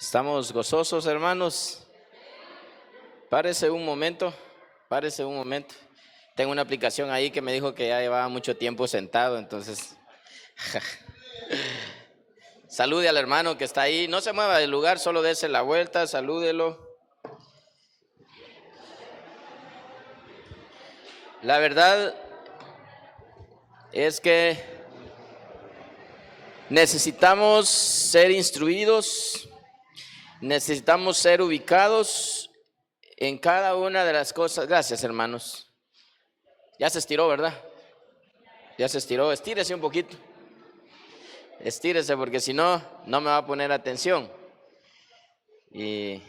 ¿Estamos gozosos, hermanos? Párese un momento, párese un momento. Tengo una aplicación ahí que me dijo que ya llevaba mucho tiempo sentado, entonces salude al hermano que está ahí. No se mueva del lugar, solo dése la vuelta, salúdelo. La verdad es que necesitamos ser instruidos, necesitamos ser ubicados en cada una de las cosas. Gracias, hermanos. Ya se estiró, ¿verdad? Ya se estiró. Estírese un poquito. Estírese porque si no, no me va a poner atención. Y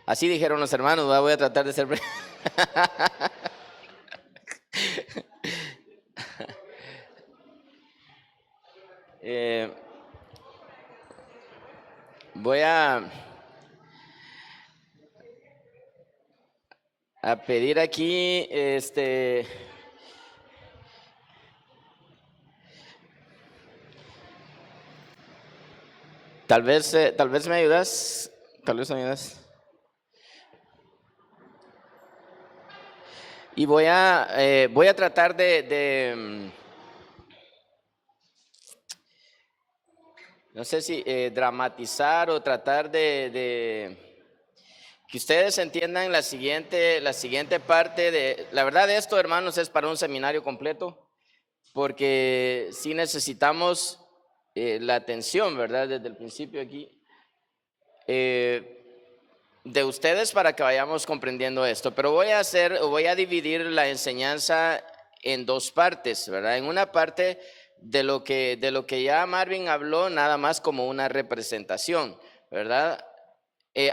así dijeron los hermanos, voy a tratar de ser... voy a pedir aquí, tal vez me ayudas, y voy a tratar de no sé si dramatizar o tratar de que ustedes entiendan la siguiente parte de, la verdad esto, hermanos, es para un seminario completo, porque sí necesitamos la atención, ¿verdad? Desde el principio aquí, de ustedes para que vayamos comprendiendo esto. Pero voy a dividir la enseñanza en dos partes, ¿verdad? En una parte de lo que ya Marvin habló, nada más como una representación, ¿verdad?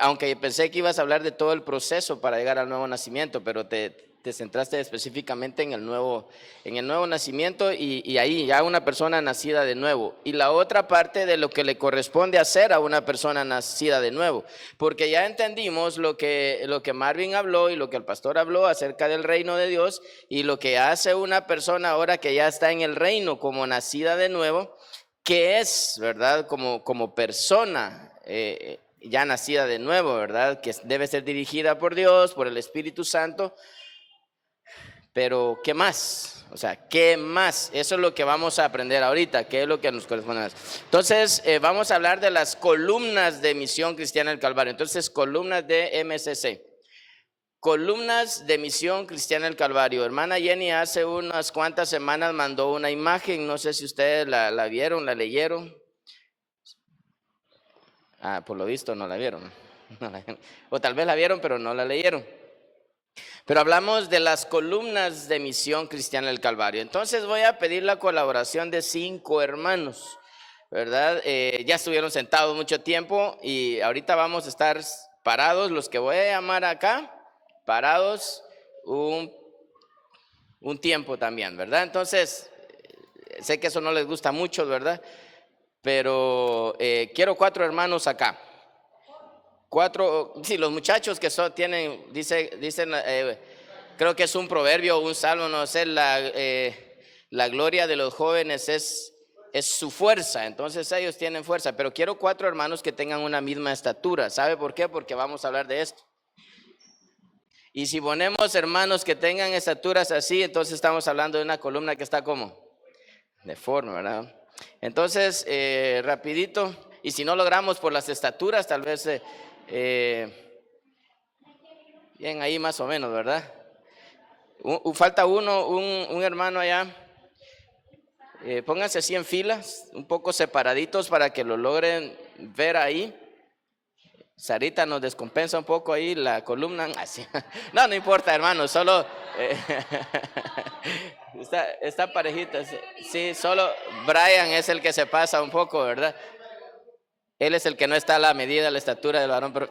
Aunque pensé que ibas a hablar de todo el proceso para llegar al nuevo nacimiento, pero te centraste específicamente en el nuevo nacimiento y ahí ya una persona nacida de nuevo. Y la otra parte de lo que le corresponde hacer a una persona nacida de nuevo, porque ya entendimos lo que Marvin habló y lo que el pastor habló acerca del reino de Dios y lo que hace una persona ahora que ya está en el reino como nacida de nuevo, que es, ¿verdad? Como persona ya nacida de nuevo, ¿verdad? Que debe ser dirigida por Dios, por el Espíritu Santo. Pero, ¿qué más? O sea, ¿qué más? Eso es lo que vamos a aprender ahorita, ¿qué es lo que nos corresponde más? Entonces, vamos a hablar de las columnas de Misión Cristiana del Calvario. Entonces, columnas de MCC. Columnas de Misión Cristiana del Calvario. Hermana Jenny hace unas cuantas semanas mandó una imagen, no sé si ustedes la vieron, la leyeron. Por lo visto no la vieron. O tal vez la vieron, pero no la leyeron. Pero hablamos de las columnas de Misión Cristiana del Calvario. Entonces voy a pedir la colaboración de 5 hermanos, ¿verdad? Ya estuvieron sentados mucho tiempo y ahorita vamos a estar parados, los que voy a llamar acá, parados un tiempo también, ¿verdad? Entonces, sé que eso no les gusta mucho, ¿verdad? Pero quiero 4 hermanos acá. 4, sí, los muchachos que tienen, dicen, creo que es un proverbio o un salmo, no sé, la gloria de los jóvenes es su fuerza, entonces ellos tienen fuerza, pero quiero 4 hermanos que tengan una misma estatura. ¿Sabe por qué? Porque vamos a hablar de esto. Y si ponemos hermanos que tengan estaturas así, entonces estamos hablando de una columna que está como deforme, ¿verdad? Entonces, rapidito, y si no logramos por las estaturas, tal vez bien ahí más o menos, ¿verdad? Falta uno, un hermano allá. Pónganse así en filas, un poco separaditos para que lo logren ver ahí. Sarita nos descompensa un poco ahí la columna. Así. No importa, hermano, solo está parejita. Sí, solo Brian es el que se pasa un poco, ¿verdad? Él es el que no está a la medida, la estatura del varón. Pero...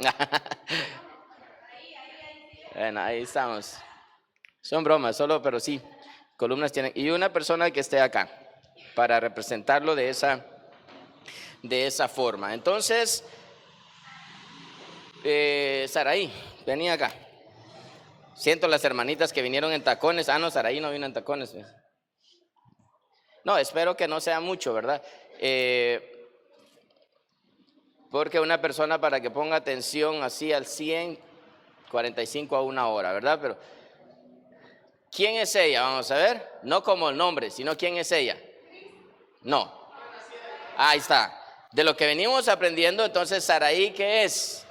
Bueno, ahí estamos. Son bromas, pero sí, columnas tienen. Y una persona que esté acá para representarlo de esa forma. Entonces, Saraí, venía acá. Siento las hermanitas que vinieron en tacones. No, Saraí no vino en tacones. No, espero que no sea mucho, ¿verdad? Porque una persona para que ponga atención así al 100, 45 a 1 hora, ¿verdad? Pero, ¿quién es ella? Vamos a ver. No como el nombre, sino quién es ella. No. Ahí está. De lo que venimos aprendiendo, entonces, Saraí, ¿qué es?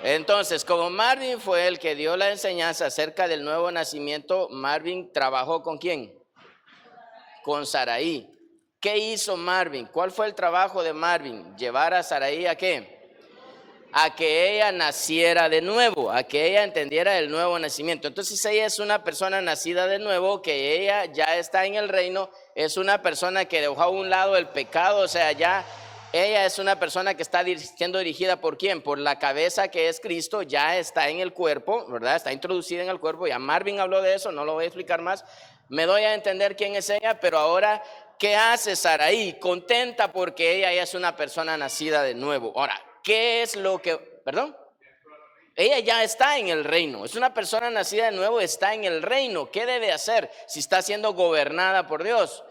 Entonces, como Marvin fue el que dio la enseñanza acerca del nuevo nacimiento, Marvin trabajó ¿con quién? Con Saraí. ¿Qué hizo Marvin? ¿Cuál fue el trabajo de Marvin? Llevar a Saraí ¿a qué? A que ella naciera de nuevo, a que ella entendiera el nuevo nacimiento. Entonces ella es una persona nacida de nuevo, que ella ya está en el reino, es una persona que dejó a un lado el pecado, o sea, ya ella es una persona que está siendo dirigida ¿por quién? Por la cabeza que es Cristo, ya está en el cuerpo, ¿verdad? Está introducida en el cuerpo, ya Marvin habló de eso, no lo voy a explicar más. Me doy a entender quién es ella, pero ahora, ¿qué hace Saraí? Contenta porque ella ya es una persona nacida de nuevo. Ahora, ¿qué es lo que, perdón? Ella ya está en el reino, es una persona nacida de nuevo, está en el reino. ¿Qué debe hacer si está siendo gobernada por Dios?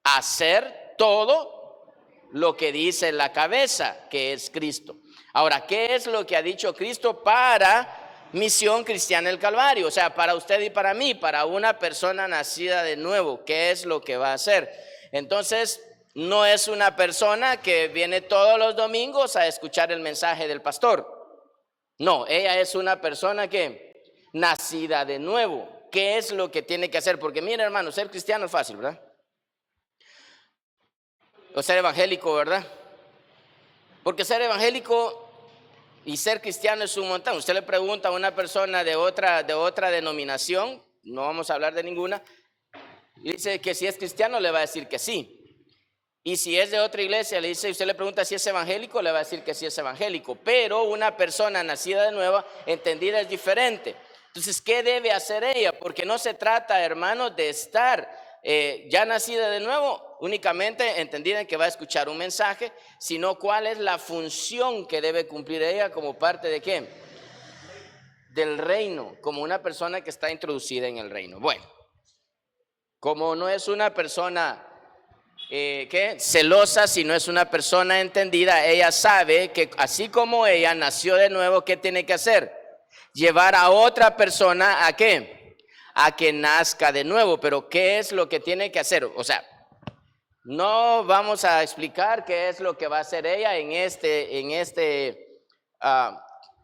Hacer todo lo que dice la cabeza, que es Cristo. Ahora, ¿qué es lo que ha dicho Cristo para Misión Cristiana del Calvario? O sea, para usted y para mí, para una persona nacida de nuevo, ¿qué es lo que va a hacer? Entonces, no es una persona que viene todos los domingos a escuchar el mensaje del pastor. No, ella es una persona que nacida de nuevo. ¿Qué es lo que tiene que hacer? Porque mira, hermano, ser cristiano es fácil, ¿verdad? O ser evangélico, ¿verdad? Porque ser evangélico y ser cristiano es un montón. Usted le pregunta a una persona de otra denominación, no vamos a hablar de ninguna, y dice que si es cristiano, le va a decir que sí. Y si es de otra iglesia, usted le pregunta si es evangélico, le va a decir que sí es evangélico. Pero una persona nacida de nuevo, entendida, es diferente. Entonces, ¿qué debe hacer ella? Porque no se trata, hermanos, de estar ya nacida de nuevo, únicamente entendida en que va a escuchar un mensaje, sino cuál es la función que debe cumplir ella como parte de ¿qué? Del reino, como una persona que está introducida en el reino. Bueno, como no es una persona celosa, sino es una persona entendida, ella sabe que así como ella nació de nuevo, ¿qué tiene que hacer? Llevar a otra persona ¿a qué? A que nazca de nuevo. Pero ¿qué es lo que tiene que hacer? O sea, no vamos a explicar qué es lo que va a hacer ella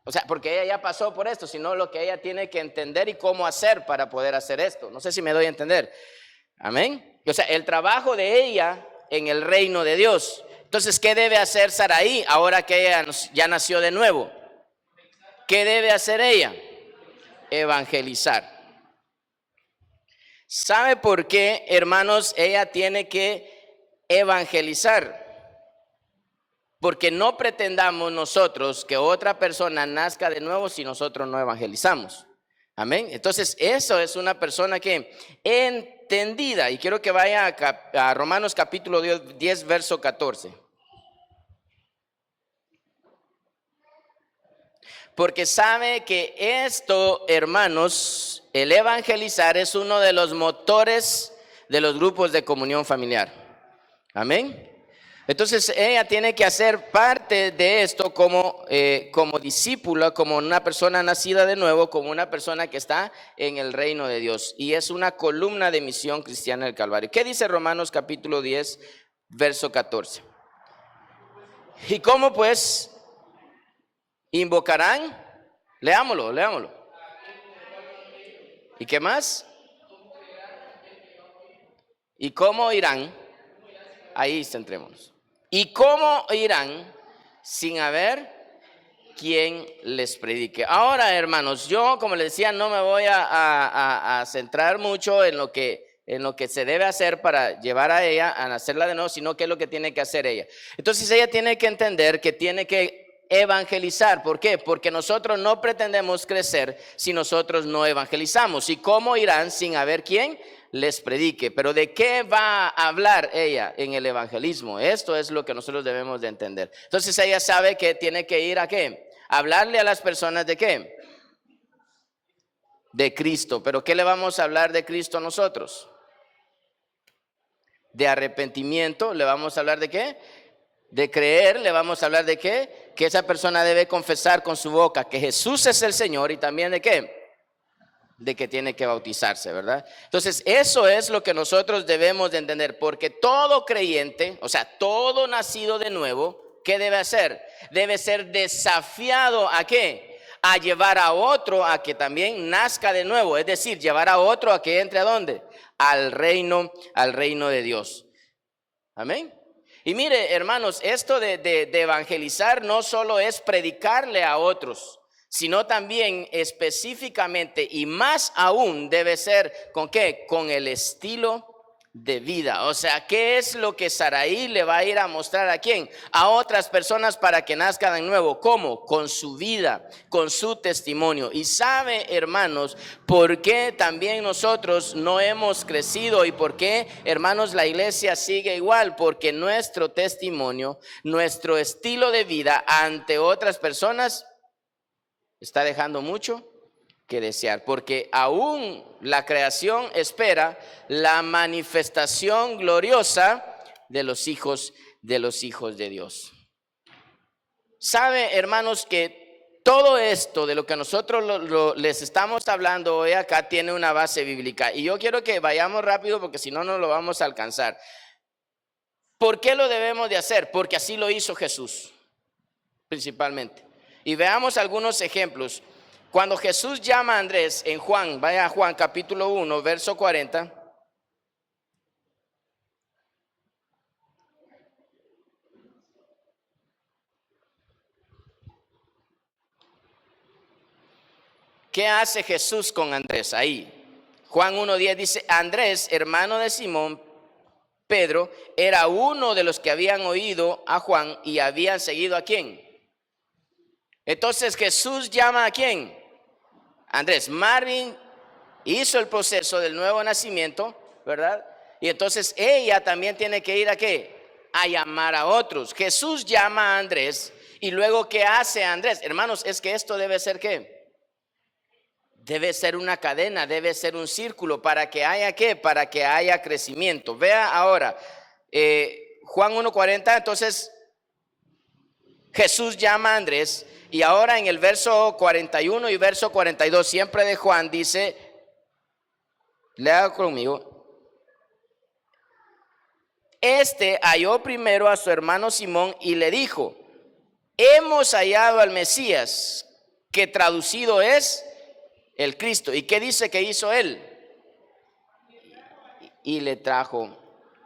o sea, porque ella ya pasó por esto, sino lo que ella tiene que entender y cómo hacer para poder hacer esto. No sé si me doy a entender. Amén. O sea, el trabajo de ella en el reino de Dios. Entonces, ¿qué debe hacer Saraí ahora que ella ya nació de nuevo? ¿Qué debe hacer ella? Evangelizar. ¿Sabe por qué, hermanos, ella tiene que evangelizar? Porque no pretendamos nosotros que otra persona nazca de nuevo si nosotros no evangelizamos. Amén. Entonces, eso es una persona que entendida. Y quiero que vaya a Romanos capítulo 10, verso 14. Porque sabe que esto, hermanos, el evangelizar es uno de los motores de los grupos de comunión familiar. Amén. Entonces ella tiene que hacer parte de esto como discípula, como una persona nacida de nuevo, como una persona que está en el reino de Dios. Y es una columna de Misión Cristiana del Calvario. ¿Qué dice Romanos capítulo 10, verso 14? ¿Y cómo pues invocarán? Leámoslo. ¿Y qué más? ¿Y cómo irán? Ahí centrémonos. ¿Y cómo irán sin haber quien les predique? Ahora, hermanos, yo, como les decía, no me voy a centrar mucho en lo que se debe hacer para llevar a ella a hacerla de nuevo, sino qué es lo que tiene que hacer ella. Entonces ella tiene que entender que tiene que evangelizar. ¿Por qué? Porque nosotros no pretendemos crecer si nosotros no evangelizamos. ¿Y cómo irán sin haber quien les predique? Pero ¿de qué va a hablar ella en el evangelismo? Esto es lo que nosotros debemos de entender. Entonces ella sabe que tiene que ir ¿a qué? Hablarle a las personas ¿de qué? De Cristo. ¿Pero qué le vamos a hablar de Cristo nosotros? de arrepentimiento, le vamos a hablar de qué, de creer, le vamos a hablar de qué, que esa persona debe confesar con su boca que Jesús es el Señor, y también de qué, de que tiene que bautizarse, ¿verdad? Entonces, eso es lo que nosotros debemos de entender, porque todo creyente, o sea, todo nacido de nuevo, ¿qué debe hacer? Debe ser desafiado ¿a qué? A llevar a otro a que también nazca de nuevo, es decir, llevar a otro a que entre ¿a dónde? Al reino de Dios. Amén. Y mire, hermanos, esto de evangelizar no solo es predicarle a otros, sino también específicamente y más aún debe ser ¿con qué? Con el estilo de vida. O sea, ¿qué es lo que Saraí le va a ir a mostrar a quién? A otras personas para que nazcan de nuevo. ¿Cómo? Con su vida, con su testimonio. Y sabe, hermanos, por qué también nosotros no hemos crecido y por qué, hermanos, la iglesia sigue igual. Porque nuestro testimonio, nuestro estilo de vida ante otras personas está dejando mucho que desear, porque aún la creación espera la manifestación gloriosa de los hijos de Dios. Sabe, hermanos, que todo esto de lo que nosotros les estamos hablando hoy acá tiene una base bíblica, y yo quiero que vayamos rápido porque si no, no lo vamos a alcanzar. ¿Por qué lo debemos de hacer? Porque así lo hizo Jesús, principalmente. Y veamos algunos ejemplos. Cuando Jesús llama a Andrés en Juan, vaya a Juan capítulo 1, verso 40. ¿Qué hace Jesús con Andrés ahí? Juan 1:10 dice, Andrés, hermano de Simón, Pedro, era uno de los que habían oído a Juan y habían seguido ¿a quién? Entonces Jesús llama ¿a quién? Andrés. Marvin hizo el proceso del nuevo nacimiento, ¿verdad? Y entonces ella también tiene que ir ¿a qué? A llamar a otros. Jesús llama a Andrés y luego ¿qué hace Andrés? Hermanos, es que esto debe ser ¿qué? Debe ser una cadena, debe ser un círculo para que haya ¿qué? Para que haya crecimiento. Vea ahora, Juan 1:40, entonces Jesús llama a Andrés y ahora en el verso 41 y verso 42, siempre de Juan, dice, lea conmigo. Este halló primero a su hermano Simón y le dijo, hemos hallado al Mesías, que traducido es el Cristo. ¿Y qué dice que hizo él? Y le trajo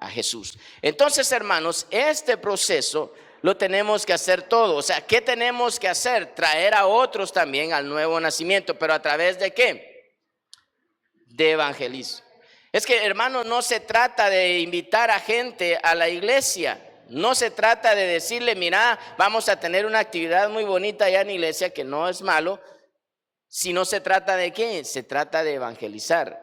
a Jesús. Entonces, hermanos, este proceso lo tenemos que hacer todo. O sea, ¿qué tenemos que hacer? Traer a otros también al nuevo nacimiento, pero ¿a través de qué? De evangelismo. Es que, hermano, no se trata de invitar a gente a la iglesia. No se trata de decirle, mira, vamos a tener una actividad muy bonita allá en la iglesia, que no es malo. Sino se trata de qué? Se trata de evangelizar.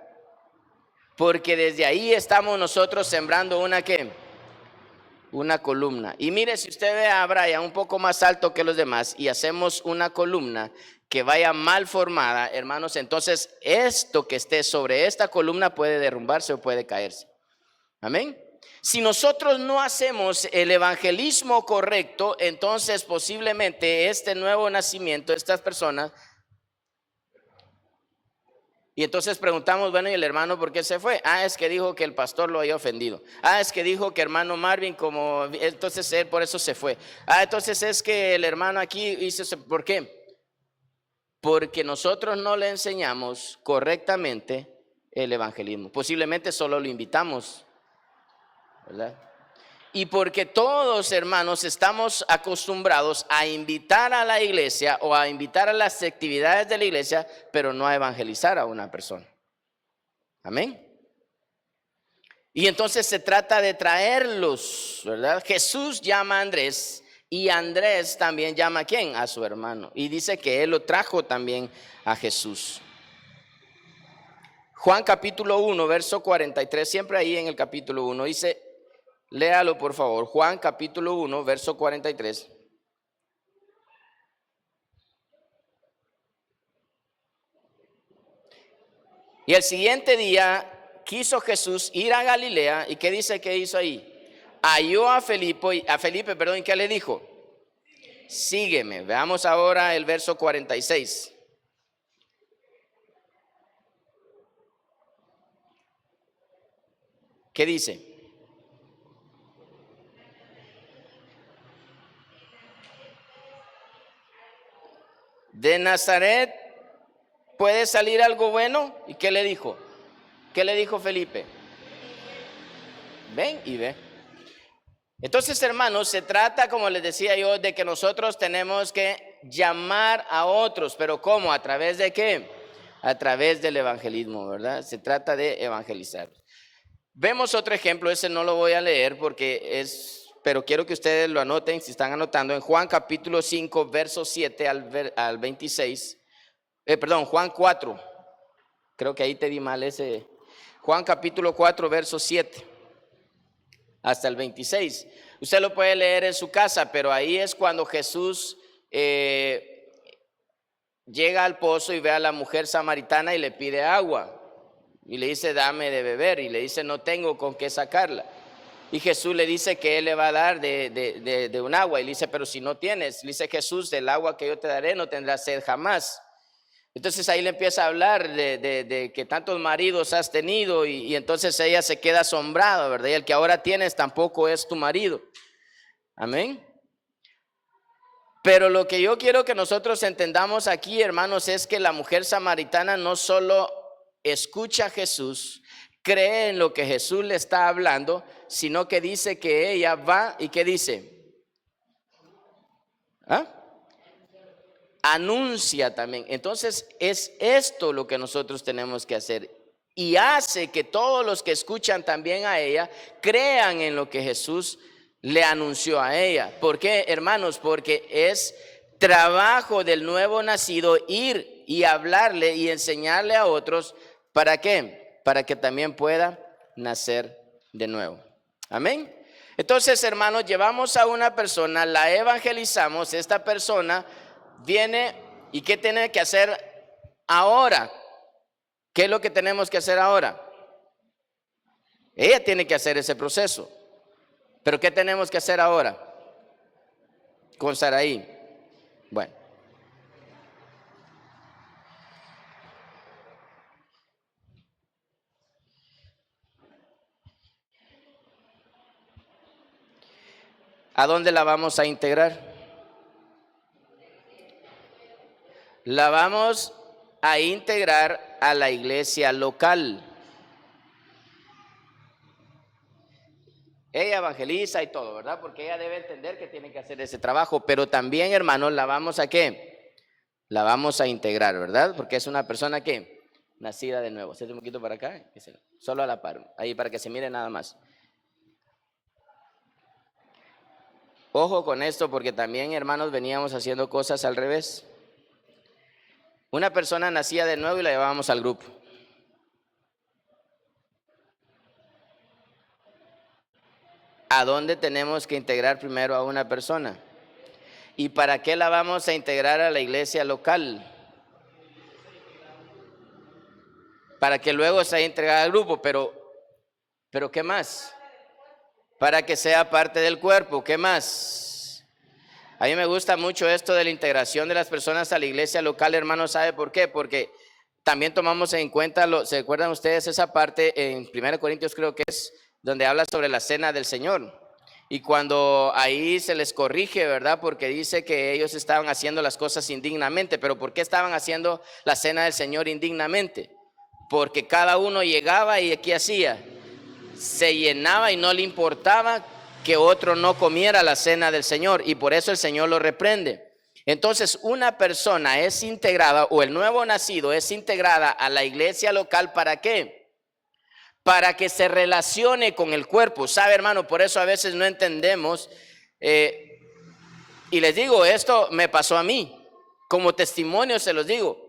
Porque desde ahí estamos nosotros sembrando una ¿qué? Una columna. Y mire, si usted ve a Brian un poco más alto que los demás y hacemos una columna que vaya mal formada, hermanos, entonces esto que esté sobre esta columna puede derrumbarse o puede caerse. Amén. Si nosotros no hacemos el evangelismo correcto, entonces posiblemente este nuevo nacimiento, estas personas. Y entonces preguntamos, bueno, ¿y el hermano por qué se fue? Ah, es que dijo que el pastor lo había ofendido. Ah, es que dijo que hermano Marvin, como, entonces él por eso se fue. Ah, entonces es que el hermano aquí hizo, ¿por qué? Porque nosotros no le enseñamos correctamente el evangelismo. Posiblemente solo lo invitamos, ¿verdad? Y porque todos, hermanos, estamos acostumbrados a invitar a la iglesia o a invitar a las actividades de la iglesia, pero no a evangelizar a una persona. Amén. Y entonces se trata de traerlos, ¿verdad? Jesús llama a Andrés y Andrés también llama ¿a quién? A su hermano. Y dice que él lo trajo también a Jesús. Juan capítulo 1, verso 43, siempre ahí en el capítulo 1 dice, léalo por favor, Juan capítulo 1, verso 43. Y el siguiente día quiso Jesús ir a Galilea. ¿Y qué dice que hizo ahí? Halló a Felipe, ¿y qué le dijo? Sígueme. Veamos ahora el verso 46. ¿Qué dice? ¿De Nazaret puede salir algo bueno? ¿Y qué le dijo? ¿Qué le dijo Felipe? Ven y ve. Entonces, hermanos, se trata, como les decía yo, de que nosotros tenemos que llamar a otros. ¿Pero cómo? ¿A través de qué? A través del evangelismo, ¿verdad? Se trata de evangelizar. Vemos otro ejemplo, ese no lo voy a leer porque pero quiero que ustedes lo anoten, si están anotando, en Juan capítulo 5, verso 7 al 26. Juan 4, creo que ahí te di mal ese. Juan capítulo 4, verso 7 hasta el 26. Usted lo puede leer en su casa, pero ahí es cuando Jesús llega al pozo y ve a la mujer samaritana y le pide agua. Y le dice, dame de beber. Y le dice, no tengo con qué sacarla. Y Jesús le dice que Él le va a dar de un agua. Y le dice, pero si no tienes, le dice Jesús, del agua que yo te daré no tendrás sed jamás. Entonces ahí le empieza a hablar de que tantos maridos has tenido y entonces ella se queda asombrada, ¿verdad? Y el que ahora tienes tampoco es tu marido. Amén. Pero lo que yo quiero que nosotros entendamos aquí, hermanos, es que la mujer samaritana no solo escucha a Jesús, cree en lo que Jesús le está hablando, sino que dice que ella va y ¿qué dice? ¿Ah? Anuncia también. Entonces es esto lo que nosotros tenemos que hacer y hace que todos los que escuchan también a ella crean en lo que Jesús le anunció a ella. ¿Por qué, hermanos? Porque es trabajo del nuevo nacido ir y hablarle y enseñarle a otros. ¿Para qué? Para que también pueda nacer de nuevo. Amén. Entonces, hermanos, llevamos a una persona, la evangelizamos, esta persona viene y ¿qué tiene que hacer ahora? ¿Qué es lo que tenemos que hacer ahora? Ella tiene que hacer ese proceso. ¿Pero qué tenemos que hacer ahora con Saraí? Bueno. ¿A dónde la vamos a integrar? La vamos a integrar a la iglesia local. Ella evangeliza y todo, ¿verdad? Porque ella debe entender que tiene que hacer ese trabajo. Pero también, hermanos, ¿la vamos a qué? La vamos a integrar, ¿verdad? Porque es una persona que nacida de nuevo. Hacete un poquito para acá, solo a la par, ahí para que se mire nada más. Ojo con esto porque también, hermanos, veníamos haciendo cosas al revés. Una persona nacía de nuevo y la llevábamos al grupo. ¿A dónde tenemos que integrar primero a una persona? ¿Y para qué la vamos a integrar a la iglesia local? Para que luego sea entregada al grupo, pero ¿qué más? Para que sea parte del cuerpo, ¿qué más? A mí me gusta mucho esto de la integración de las personas a la iglesia local, hermano, ¿sabe por qué? Porque también tomamos en cuenta, ¿se acuerdan ustedes esa parte en 1 Corintios creo que es, donde habla sobre la cena del Señor? Y cuando ahí se les corrige, ¿verdad? Porque dice que ellos estaban haciendo las cosas indignamente. ¿Pero por qué estaban haciendo la cena del Señor indignamente? Porque cada uno llegaba y ¿qué hacía? Se llenaba y no le importaba que otro no comiera la cena del Señor. Y por eso el Señor lo reprende. Entonces una persona es integrada, o el nuevo nacido es integrada a la iglesia local, ¿para qué? Para que se relacione con el cuerpo. ¿Sabe, hermano? Por eso a veces no entendemos. Y les digo, esto me pasó a mí. Como testimonio se los digo.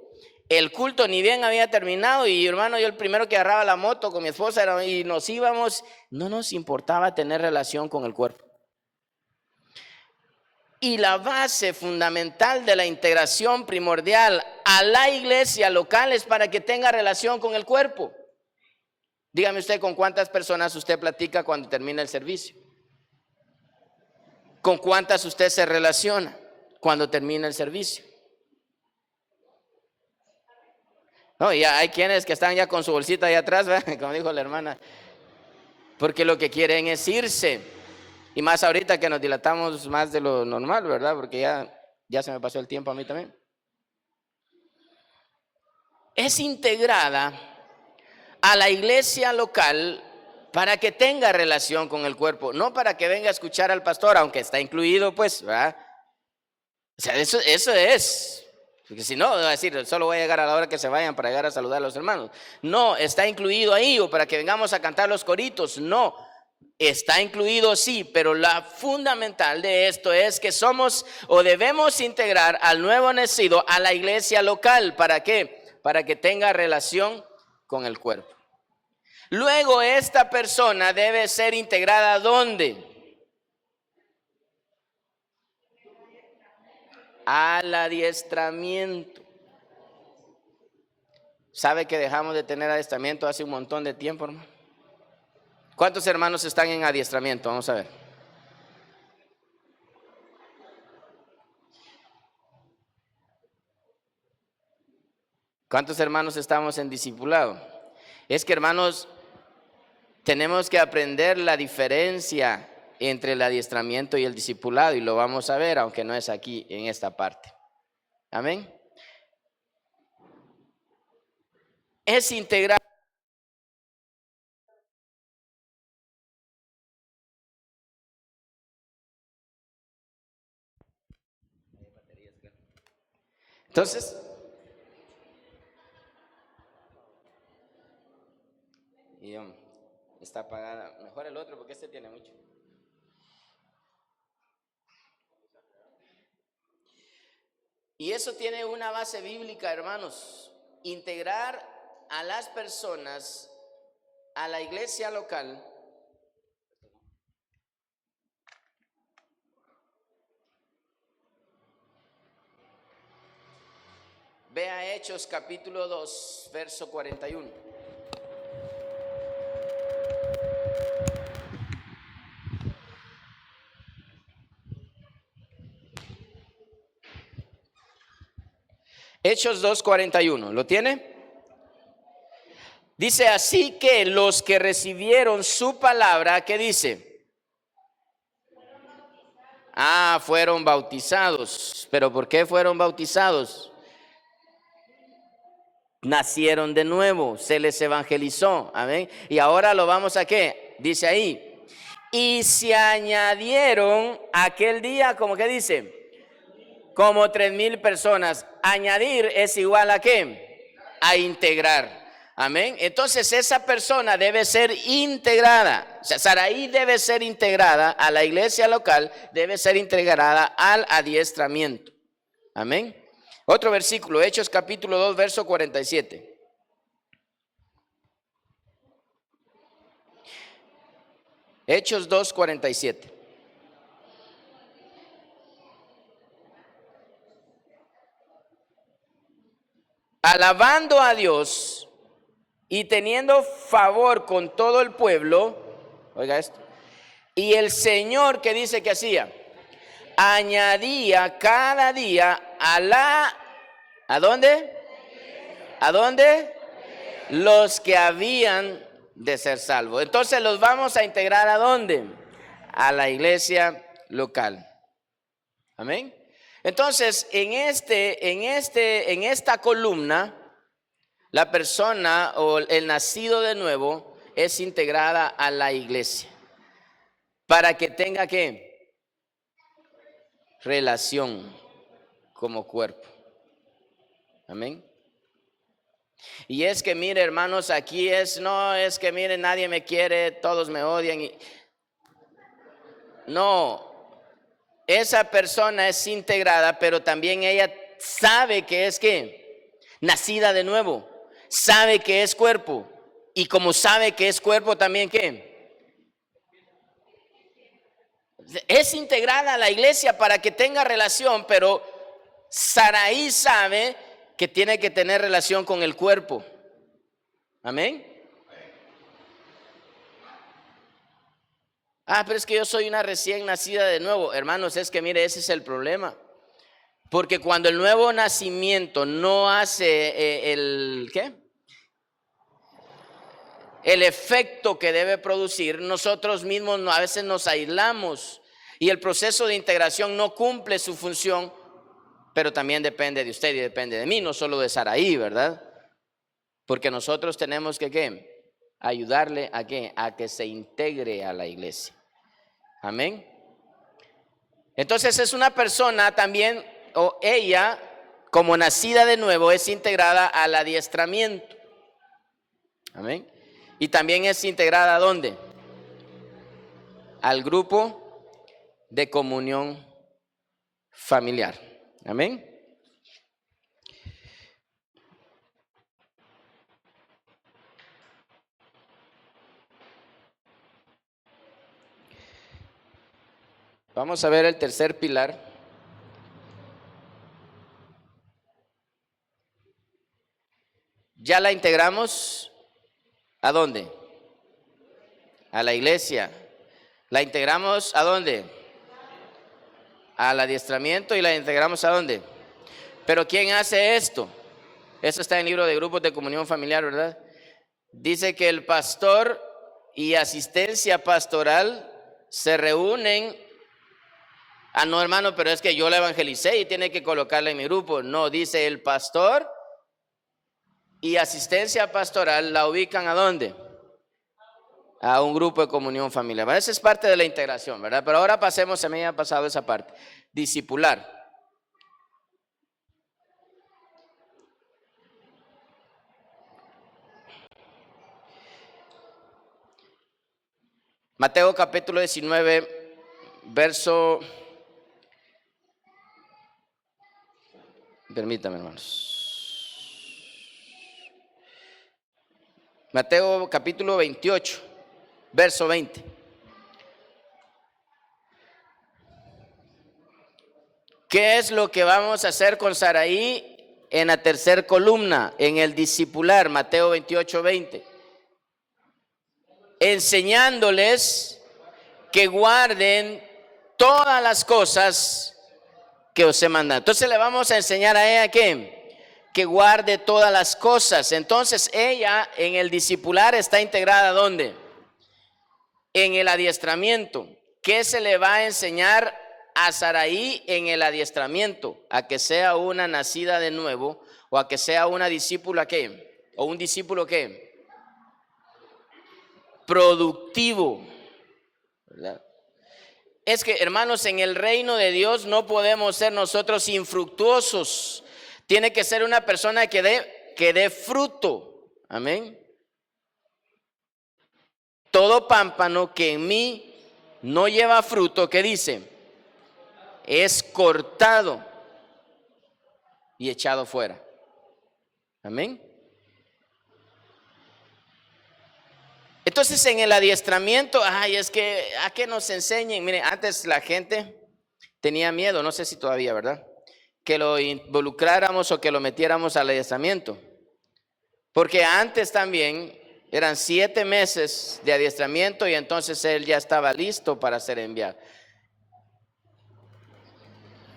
El culto ni bien había terminado y, hermano, yo el primero que agarraba la moto con mi esposa y nos íbamos. No nos importaba tener relación con el cuerpo. Y la base fundamental de la integración primordial a la iglesia local es para que tenga relación con el cuerpo. Dígame usted con cuántas personas usted platica cuando termina el servicio. ¿Con cuántas usted se relaciona cuando termina el servicio? No, y hay quienes que están ya con su bolsita ahí atrás, ¿verdad? Como dijo la hermana, porque lo que quieren es irse. Y más ahorita que nos dilatamos más de lo normal, ¿verdad? Porque ya se me pasó el tiempo a mí también. Es integrada a la iglesia local para que tenga relación con el cuerpo, no para que venga a escuchar al pastor, aunque está incluido, pues, ¿verdad? O sea, eso es. Porque si no, va a decir, solo voy a llegar a la hora que se vayan para llegar a saludar a los hermanos. No, está incluido ahí, o para que vengamos a cantar los coritos. No, está incluido sí, pero la fundamental de esto es que somos o debemos integrar al nuevo nacido a la iglesia local. ¿Para qué? Para que tenga relación con el cuerpo. Luego esta persona debe ser integrada ¿dónde? Al adiestramiento. ¿Sabe que dejamos de tener adiestramiento hace un montón de tiempo, hermano? ¿Cuántos hermanos están en adiestramiento? Vamos a ver. ¿Cuántos hermanos estamos en discipulado? Es que, hermanos, tenemos que aprender la diferencia entre el adiestramiento y el discipulado, y lo vamos a ver, aunque no es aquí en esta parte. Amén. Es integrar. Entonces, está apagada. Mejor el otro porque este tiene mucho. Y eso tiene una base bíblica, hermanos. Integrar a las personas a la iglesia local vea Hechos capítulo 2, verso 41. Hechos 2:41, ¿lo tiene? Dice, así que los que recibieron su palabra, ¿qué dice? Fueron bautizados. ¿Pero por qué fueron bautizados? Nacieron de nuevo, se les evangelizó, amén. Y ahora lo vamos a ¿qué? Dice ahí, y se añadieron aquel día, ¿cómo que dice? Como 3,000 personas. Añadir es igual a ¿qué? A integrar. Amén. Entonces esa persona debe ser integrada. O sea, Saraí debe ser integrada a la iglesia local, debe ser integrada al adiestramiento. Amén. Otro versículo, Hechos capítulo 2, verso 47. Hechos 2, 47. Alabando a Dios y teniendo favor con todo el pueblo, oiga esto, y el Señor, ¿qué dice que hacía? Añadía cada día ¿a dónde? ¿A dónde? Los que habían de ser salvos. Entonces los vamos a integrar ¿a dónde? A la iglesia local. Amén. Entonces, en esta columna, la persona o el nacido de nuevo es integrada a la iglesia para que tenga ¿qué? Relación como cuerpo. Amén. Y es que mire, hermanos, aquí no es que mire, nadie me quiere, todos me odian. No, esa persona es integrada, pero también ella sabe que es ¿qué? Nacida de nuevo, sabe que es cuerpo, y como sabe que es cuerpo también ¿qué? Es integrada a la iglesia para que tenga relación, pero Saraí sabe que tiene que tener relación con el cuerpo. Amén. Pero es que yo soy una recién nacida de nuevo. Hermanos, es que mire, ese es el problema. Porque cuando el nuevo nacimiento no hace ¿qué? El efecto que debe producir, nosotros mismos a veces nos aislamos y el proceso de integración no cumple su función, pero también depende de usted y depende de mí, no solo de Saraí, ¿verdad? Porque nosotros tenemos que ¿qué? Ayudarle a ¿qué? A que se integre a la iglesia. Amén. Entonces es una persona también, o ella, como nacida de nuevo, es integrada al adiestramiento. Amén. Y también es integrada ¿a dónde? Al grupo de comunión familiar. Amén. Vamos a ver el tercer pilar. Ya la integramos. ¿A dónde? A la iglesia. ¿La integramos a dónde? Al adiestramiento. ¿Y la integramos a dónde? Pero ¿quién hace esto? Eso está en el libro de grupos de comunión familiar, ¿verdad? Dice que el pastor y asistencia pastoral se reúnen. No, hermano, pero es que yo la evangelicé y tiene que colocarla en mi grupo. No, dice el pastor y asistencia pastoral la ubican ¿a dónde? A un grupo de comunión familiar. Esa es parte de la integración, ¿verdad? Pero ahora pasemos, se me ha pasado esa parte. Discipular. Mateo capítulo 19, verso... Permítame, hermanos. Mateo capítulo 28, verso 20. ¿Qué es lo que vamos a hacer con Saraí en la tercera columna, en el discipular? Mateo 28, 20. Enseñándoles que guarden todas las cosas que os he mandado. Entonces le vamos a enseñar a ella que guarde todas las cosas. Entonces ella en el discipular está integrada ¿dónde? En el adiestramiento. ¿Qué se le va a enseñar a Saraí en el adiestramiento? A que sea una nacida de nuevo o a que sea una discípula ¿qué? O un discípulo ¿qué? Productivo, ¿verdad? Es que, hermanos, en el reino de Dios no podemos ser nosotros infructuosos. Tiene que ser una persona que dé fruto. Amén. Todo pámpano que en mí no lleva fruto, ¿qué dice? Es cortado y echado fuera. Amén. Entonces en el adiestramiento, es que a que nos enseñen. Miren, antes la gente tenía miedo, no sé si todavía, ¿verdad? Que lo involucráramos o que lo metiéramos al adiestramiento. Porque antes también eran 7 meses de adiestramiento y entonces él ya estaba listo para ser enviado.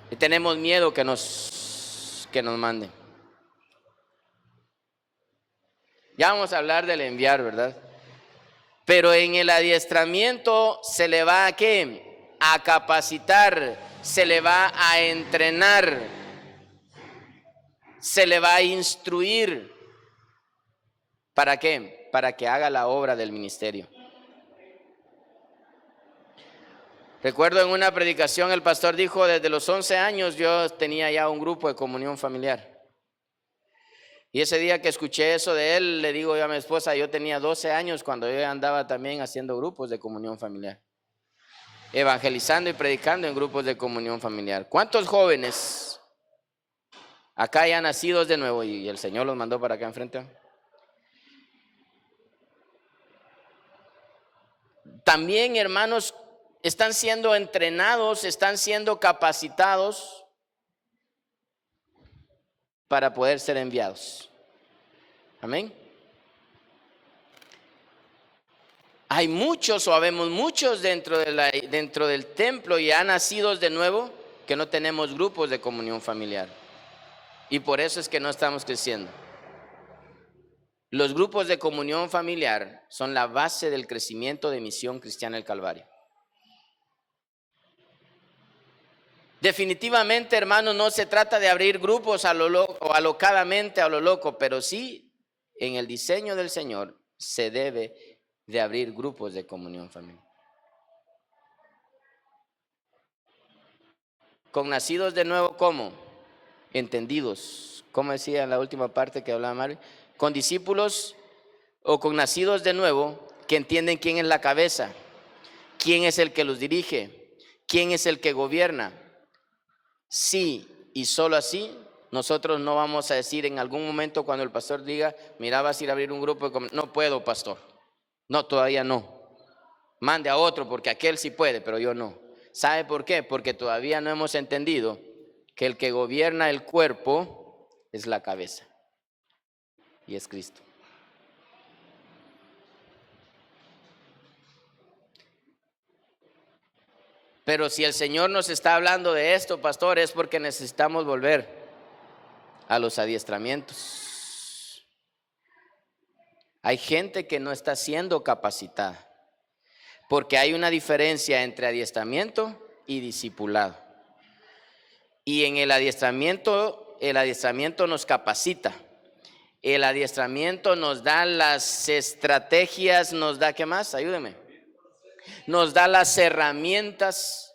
Y tenemos miedo que nos manden. Ya vamos a hablar del enviar, ¿verdad? Pero en el adiestramiento se le va ¿a qué? A capacitar, se le va a entrenar, se le va a instruir. ¿Para qué? Para que haga la obra del ministerio. Recuerdo en una predicación el pastor dijo, desde los 11 años yo tenía ya un grupo de comunión familiar. Y ese día que escuché eso de él, le digo yo a mi esposa, yo tenía 12 años cuando yo andaba también haciendo grupos de comunión familiar. Evangelizando y predicando en grupos de comunión familiar. ¿Cuántos jóvenes acá ya nacidos de nuevo y el Señor los mandó para acá enfrente? También, hermanos, están siendo entrenados, están siendo capacitados para poder ser enviados. Amén. Hay muchos o habemos muchos dentro del templo ya nacidos de nuevo que no tenemos grupos de comunión familiar. Y por eso es que no estamos creciendo. Los grupos de comunión familiar son la base del crecimiento de Misión Cristiana del Calvario. Definitivamente, hermanos, no se trata de abrir grupos a lo loco o alocadamente a lo loco, pero sí en el diseño del Señor se debe de abrir grupos de comunión familiar. Con nacidos de nuevo, ¿cómo? Entendidos. ¿Cómo decía en la última parte que hablaba Mario? Con discípulos o con nacidos de nuevo que entienden quién es la cabeza, quién es el que los dirige, quién es el que gobierna. Sí, y solo así nosotros no vamos a decir en algún momento cuando el pastor diga, mira, vas a ir a abrir un grupo, no puedo, pastor. No, todavía no. Mande a otro porque aquel sí puede, pero yo no. ¿Sabe por qué? Porque todavía no hemos entendido que el que gobierna el cuerpo es la cabeza y es Cristo. Pero si el Señor nos está hablando de esto, pastor, es porque necesitamos volver a los adiestramientos. Hay gente que no está siendo capacitada, porque hay una diferencia entre adiestramiento y discipulado. Y en el adiestramiento nos capacita. El adiestramiento nos da las estrategias, nos da, ¿qué más? Ayúdeme. Nos da las herramientas,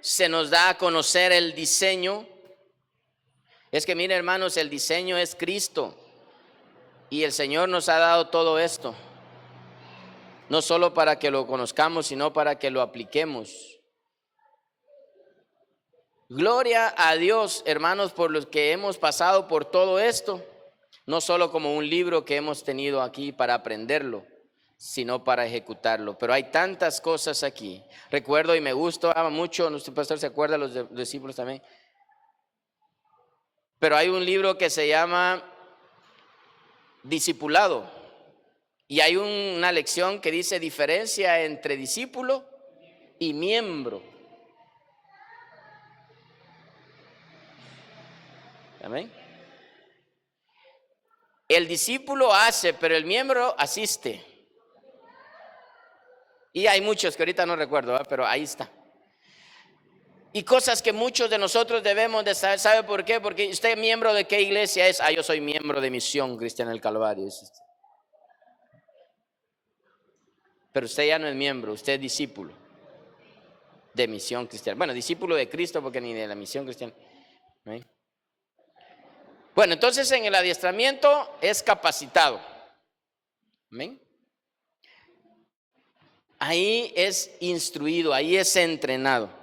se nos da a conocer el diseño. Es que miren, hermanos, el diseño es Cristo y el Señor nos ha dado todo esto, no solo para que lo conozcamos, sino para que lo apliquemos. Gloria a Dios, hermanos, por los que hemos pasado por todo esto, no solo como un libro que hemos tenido aquí para aprenderlo, sino para ejecutarlo. Pero hay tantas cosas aquí. Recuerdo y me gustaba mucho, nuestro pastor se acuerda, los discípulos también. Pero hay un libro que se llama Discipulado. Y hay una lección que dice diferencia entre discípulo y miembro. Amén. El discípulo hace, pero el miembro asiste. Y hay muchos que ahorita no recuerdo, ¿verdad? Pero ahí está. Y cosas que muchos de nosotros debemos de saber. ¿Sabe por qué? Porque usted es miembro de qué iglesia es. Yo soy miembro de Misión Cristiana del Calvario. Pero usted ya no es miembro, usted es discípulo de Misión Cristiana. Bueno, discípulo de Cristo porque ni de la Misión Cristiana. ¿Sí? Bueno, entonces en el adiestramiento es capacitado. ¿Amén? Ahí es instruido, ahí es entrenado.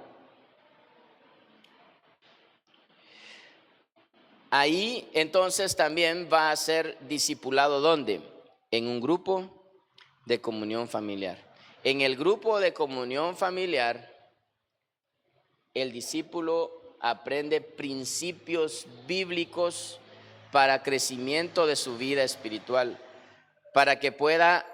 Ahí entonces también va a ser discipulado, ¿dónde? En un grupo de comunión familiar. En el grupo de comunión familiar, el discípulo aprende principios bíblicos para crecimiento de su vida espiritual, para que pueda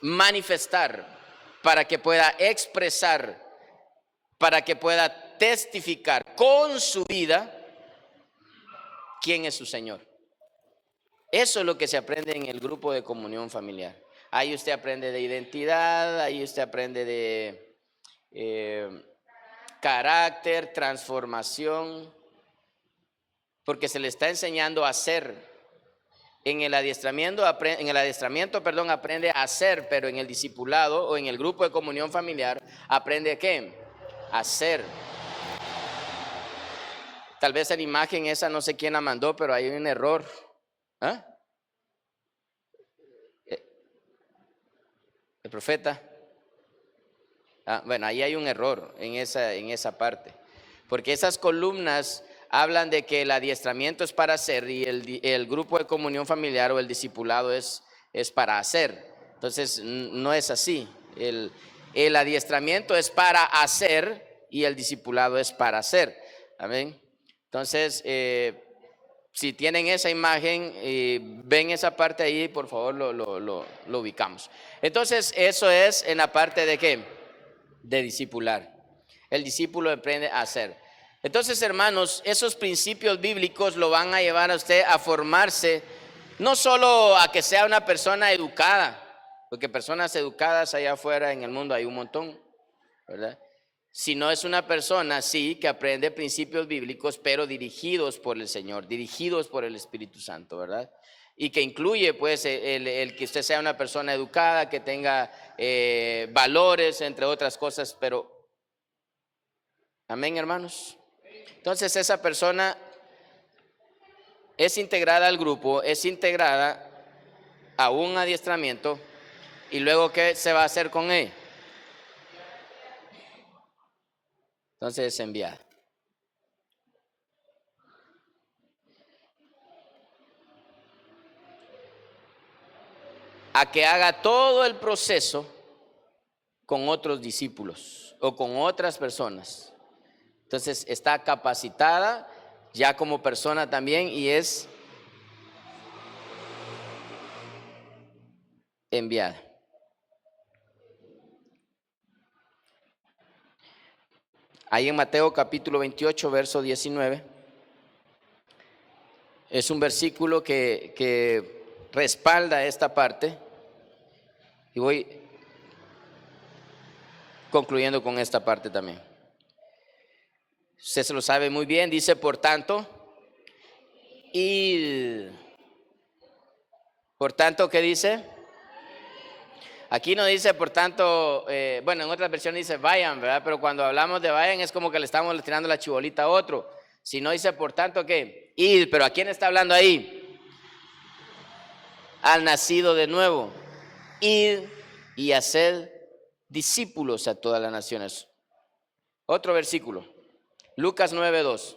manifestar, para que pueda expresar, para que pueda testificar con su vida quién es su Señor. Eso es lo que se aprende en el grupo de comunión familiar. Ahí usted aprende de identidad, ahí usted aprende de carácter, transformación, porque se le está enseñando a ser. En el adiestramiento, aprende a hacer, pero en el discipulado o en el grupo de comunión familiar aprende ¿qué? A hacer. Tal vez en imagen esa no sé quién la mandó, pero hay un error. ¿Ah? El profeta. Bueno, ahí hay un error en esa parte, porque esas columnas hablan de que el adiestramiento es para hacer y el grupo de comunión familiar o el discipulado es para hacer. Entonces no es así. El adiestramiento es para hacer y el discipulado es para hacer. Amén. Entonces si tienen esa imagen y ven esa parte ahí, por favor lo ubicamos. Entonces, eso es en la parte de ¿qué? De discipular. El discípulo aprende a hacer. Entonces, hermanos, esos principios bíblicos lo van a llevar a usted a formarse, no solo a que sea una persona educada, porque personas educadas allá afuera en el mundo hay un montón, ¿verdad? Sino es una persona, sí, que aprende principios bíblicos, pero dirigidos por el Señor, dirigidos por el Espíritu Santo, ¿verdad? Y que incluye, pues, el que usted sea una persona educada, que tenga valores, entre otras cosas, pero, amén, hermanos. Entonces, esa persona es integrada al grupo, es integrada a un adiestramiento, y luego, ¿qué se va a hacer con él? Entonces, es enviada. A que haga todo el proceso con otros discípulos o con otras personas. Entonces está capacitada ya como persona también y es enviada. Ahí en Mateo capítulo 28, verso 19, es un versículo que respalda esta parte y voy concluyendo con esta parte también. Usted se lo sabe muy bien, dice por tanto, y por tanto, ¿qué dice? Aquí no dice, por tanto, bueno, en otras versiones dice vayan, ¿verdad? Pero cuando hablamos de vayan es como que le estamos tirando la chibolita a otro. Si no dice, por tanto, ¿qué? Id, pero ¿a quién está hablando ahí? Al nacido de nuevo. Id y haced discípulos a todas las naciones. Otro versículo, Lucas 9:2.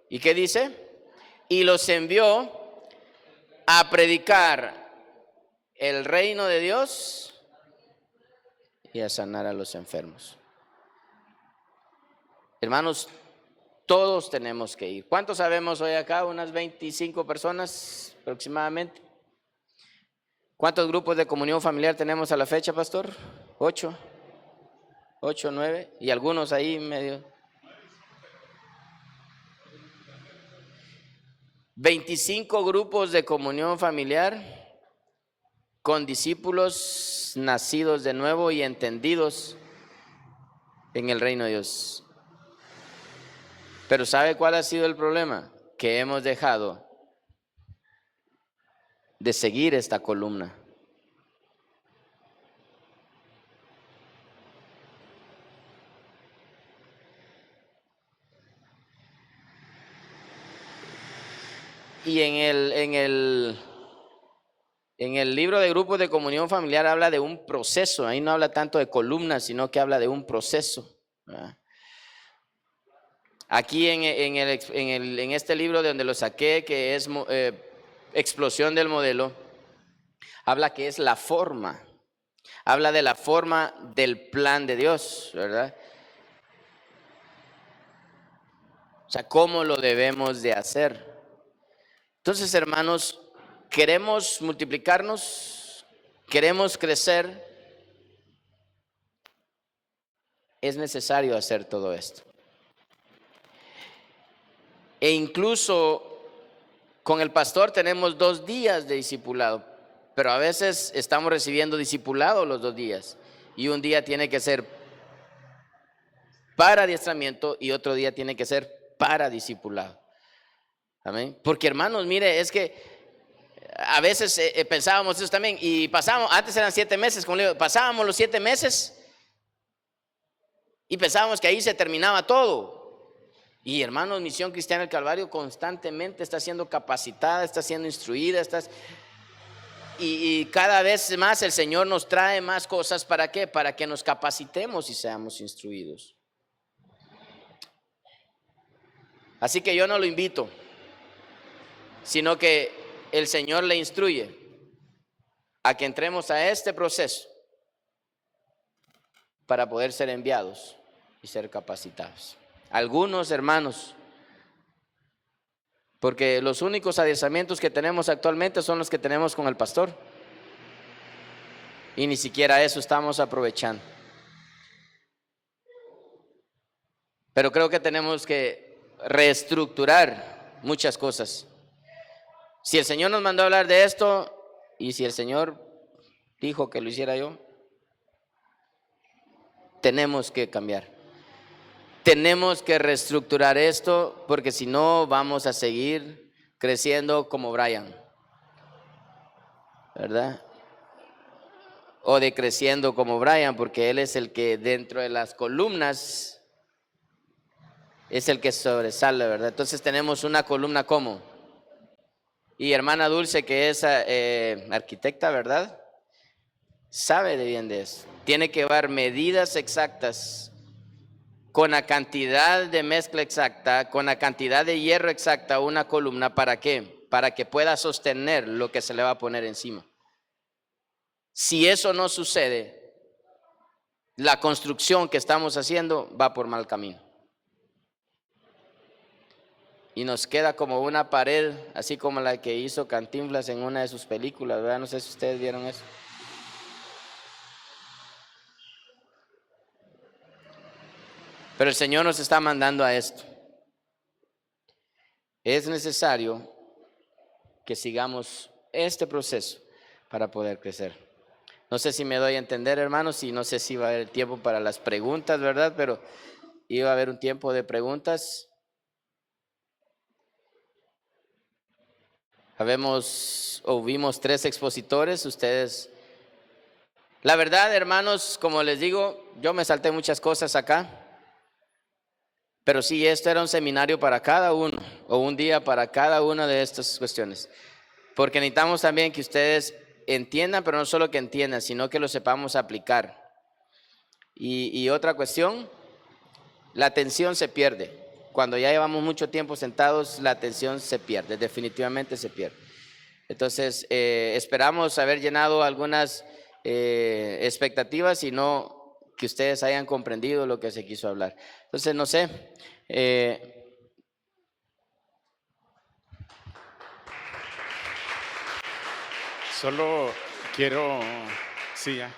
¿Y qué dice? Y los envió a predicar el reino de Dios y a sanar a los enfermos. Hermanos, todos tenemos que ir. ¿Cuántos sabemos hoy acá? Unas 25 personas aproximadamente. ¿Cuántos grupos de comunión familiar tenemos a la fecha, pastor? 8, 9 y algunos ahí medio. 25 grupos de comunión familiar con discípulos nacidos de nuevo y entendidos en el reino de Dios. Pero ¿sabe cuál ha sido el problema? Que hemos dejado de seguir esta columna. Y en el libro de grupos de comunión familiar habla de un proceso. Ahí no habla tanto de columnas, sino que habla de un proceso, ¿verdad? Aquí en este libro de donde lo saqué, que es Explosión del Modelo, habla que es la forma. Habla de la forma del plan de Dios, ¿verdad? O sea, cómo lo debemos de hacer. Entonces, hermanos, queremos multiplicarnos, queremos crecer, es necesario hacer todo esto. E incluso con el pastor tenemos 2 días de discipulado, pero a veces estamos recibiendo discipulado los 2 días y un día tiene que ser para adiestramiento y otro día tiene que ser para discipulado. Amén. Porque hermanos, mire, es que a veces pensábamos eso también y pasábamos, antes eran 7 meses, como le digo, pasábamos los 7 meses y pensábamos que ahí se terminaba todo. Y hermanos, Misión Cristiana del Calvario constantemente está siendo capacitada, está siendo instruida, y cada vez más el Señor nos trae más cosas. ¿Para qué? Para que nos capacitemos y seamos instruidos. Así que yo no lo invito, sino que el Señor le instruye a que entremos a este proceso para poder ser enviados y ser capacitados. Algunos hermanos, porque los únicos adiestramientos que tenemos actualmente son los que tenemos con el pastor. Y ni siquiera eso estamos aprovechando. Pero creo que tenemos que reestructurar muchas cosas. Si el Señor nos mandó a hablar de esto, y si el Señor dijo que lo hiciera yo, tenemos que cambiar. Tenemos que reestructurar esto, porque si no vamos a seguir creciendo como Brian, ¿verdad? O decreciendo como Brian, porque él es el que dentro de las columnas es el que sobresale, ¿verdad? Entonces tenemos una columna como. Y hermana Dulce, que es arquitecta, ¿verdad? Sabe de bien de eso. Tiene que llevar medidas exactas, con la cantidad de mezcla exacta, con la cantidad de hierro exacta, una columna. ¿Para qué? Para que pueda sostener lo que se le va a poner encima. Si eso no sucede, la construcción que estamos haciendo va por mal camino. Y nos queda como una pared, así como la que hizo Cantinflas en una de sus películas, ¿verdad? No sé si ustedes vieron eso. Pero el Señor nos está mandando a esto. Es necesario que sigamos este proceso para poder crecer. No sé si me doy a entender, hermanos, y no sé si va a haber tiempo para las preguntas, ¿verdad? Pero iba a haber un tiempo de preguntas. Vimos 3 expositores, ustedes. La verdad, hermanos, como les digo, yo me salté muchas cosas acá. Pero sí, esto era un seminario para cada uno, o un día para cada una de estas cuestiones. Porque necesitamos también que ustedes entiendan, pero no solo que entiendan, sino que lo sepamos aplicar. Y otra cuestión, la atención se pierde. Cuando ya llevamos mucho tiempo sentados, la atención se pierde, definitivamente se pierde. Entonces, esperamos haber llenado algunas expectativas y no que ustedes hayan comprendido lo que se quiso hablar. Entonces, no sé. Solo quiero, sí, ya.